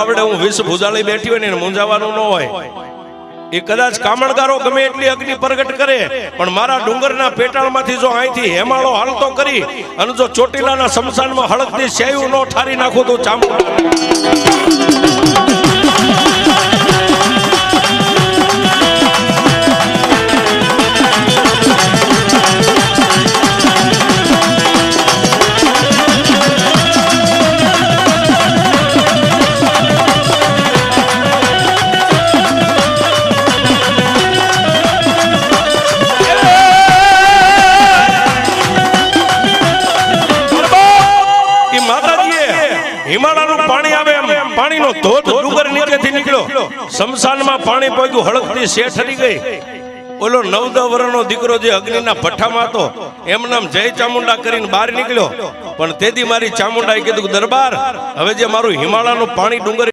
આવડે હું વિષ ભુજાળી બેઠી હોય ને મૂંઝાવાનું ન હોય એ કદાચ કામણગારો ગમે એટલી અગ્નિ પ્રગટ કરે પણ મારા ડુંગરના પેટાળમાંથી જો અહીંથી હેમાળો હાલતો કરી અને જો ચોટીલાના શમશાનમાં હળકની સેયું નો ઠારી નાખું તો ચામુંડા હિમાલયનું પાણી આવે એમ પાણીનો ધોધ ડુંગર નીચેથી નીકળ્યો શમશાનમાં પાણી પહોંચ્યું હળકની શેઠ હરી ગઈ ઓલો 9-10 વર્ષનો દીકરો જે અગ્નિના ભઠ્ઠામાં હતો એમ નામ જય ચામુંડા કરીને બહાર નીકળ્યો પણ તેથી મારી ચામુંડાએ કીધું દરબાર હવે જે મારું હિમાલયનું પાણી ડુંગર